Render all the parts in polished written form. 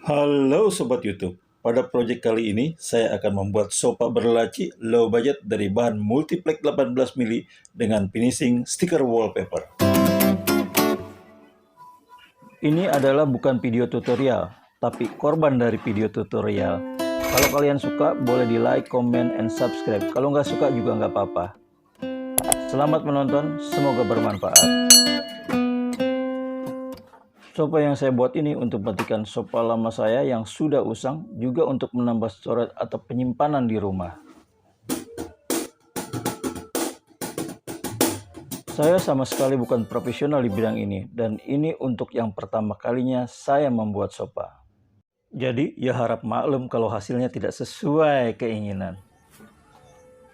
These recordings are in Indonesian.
Halo Sobat YouTube, pada proyek kali ini saya akan membuat sofa berlaci low budget dari bahan Multiflek 18 mili dengan finishing stiker wallpaper. Ini adalah bukan video tutorial, tapi korban dari video tutorial. Kalau kalian suka, boleh di like, comment, and subscribe. Kalau nggak suka juga nggak apa-apa. Selamat menonton, semoga bermanfaat. Sofa yang saya buat ini untuk menggantikan sofa lama saya yang sudah usang, juga untuk menambah storage atau penyimpanan di rumah. Saya sama sekali bukan profesional di bidang ini, dan ini untuk yang pertama kalinya saya membuat sofa. Jadi ya harap maklum kalau hasilnya tidak sesuai keinginan.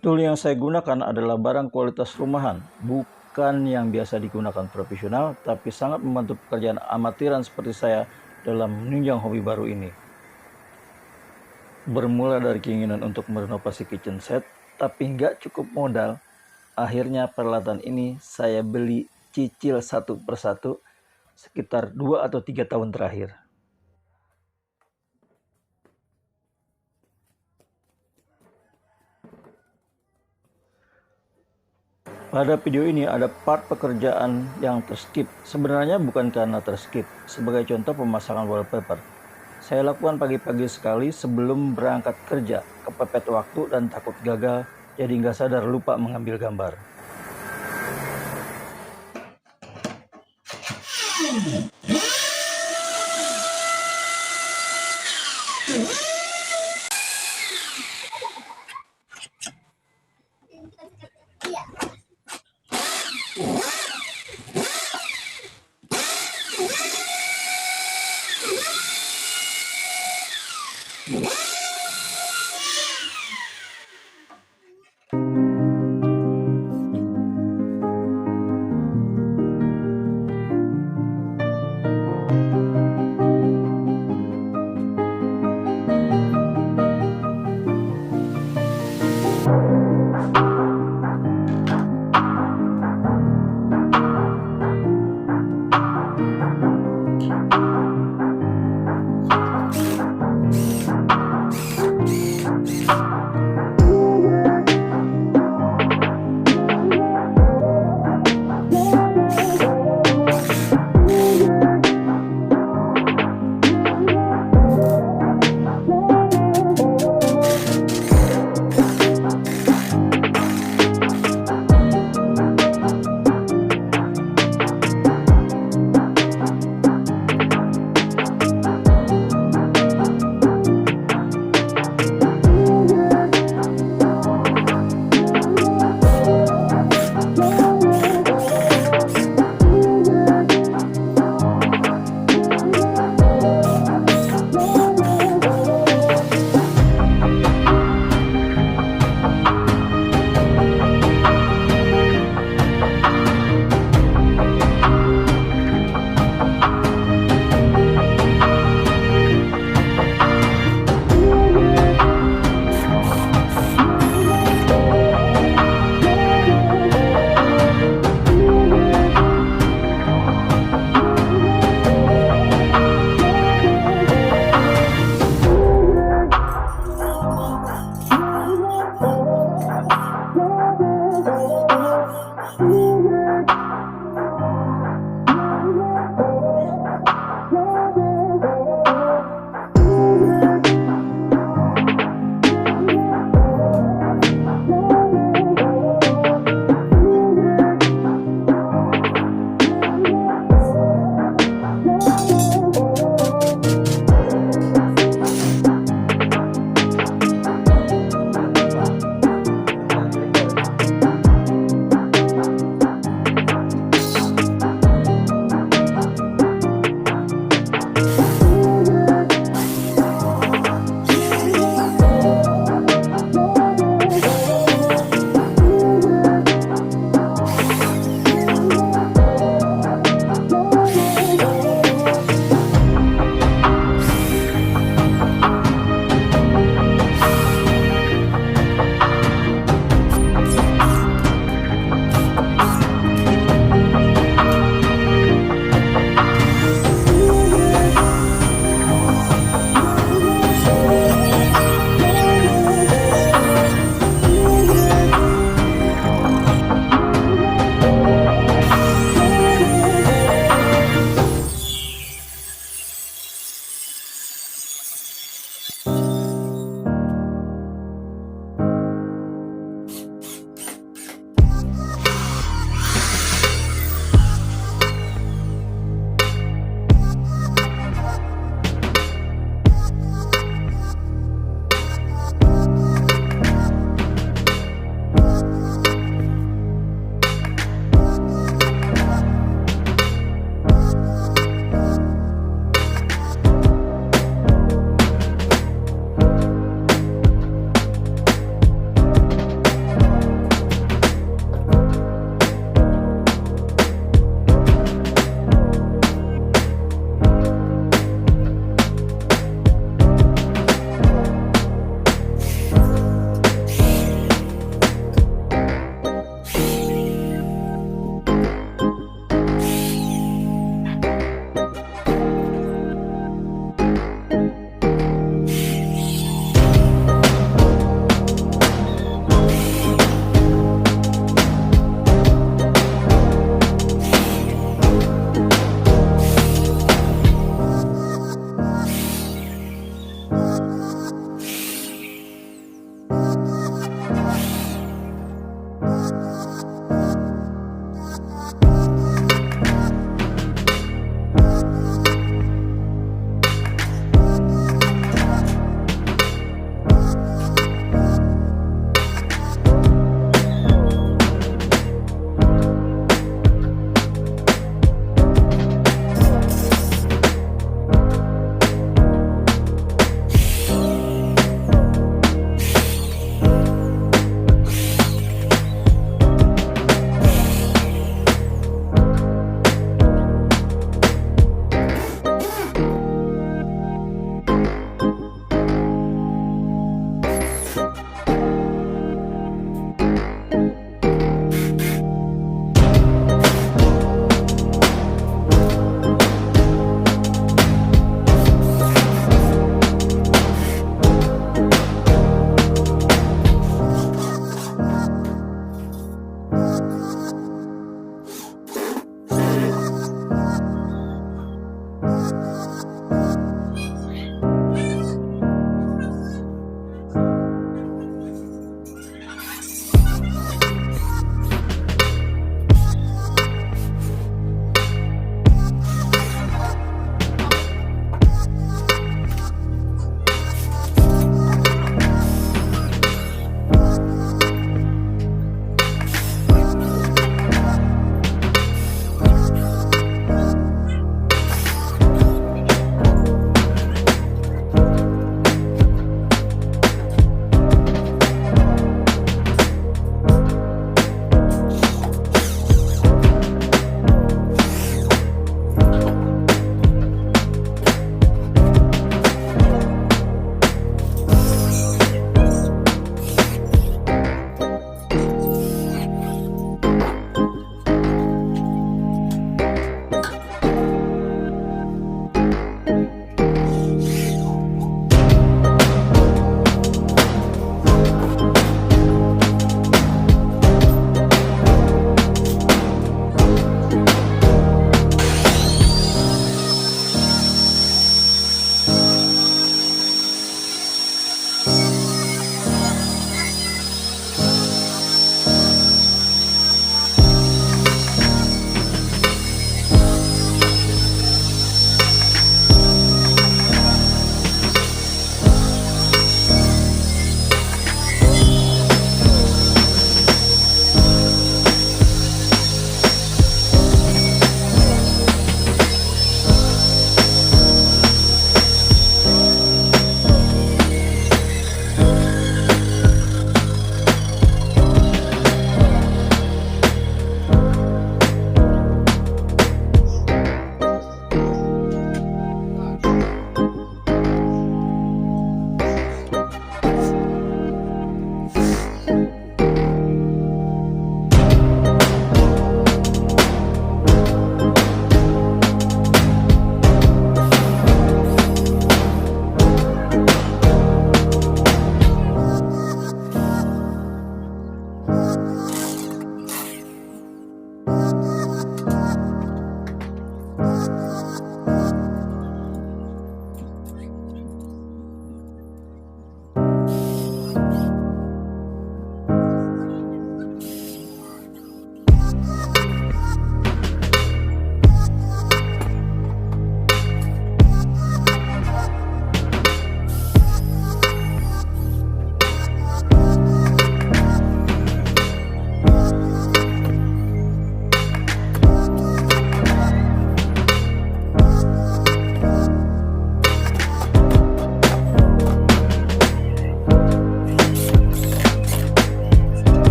Tool yang saya gunakan adalah barang kualitas rumahan, bukan yang biasa digunakan profesional, tapi sangat membantu pekerjaan amatiran seperti saya dalam menunjang hobi baru ini. Bermula dari keinginan untuk merenovasi kitchen set, tapi nggak cukup modal, akhirnya peralatan ini saya beli cicil satu persatu sekitar 2 atau 3 tahun terakhir. Pada video ini ada part pekerjaan yang terskip. Sebenarnya bukan karena terskip. Sebagai contoh pemasangan wallpaper. Saya lakukan pagi-pagi sekali sebelum berangkat kerja. Kepepet waktu dan takut gagal, jadi nggak sadar lupa mengambil gambar.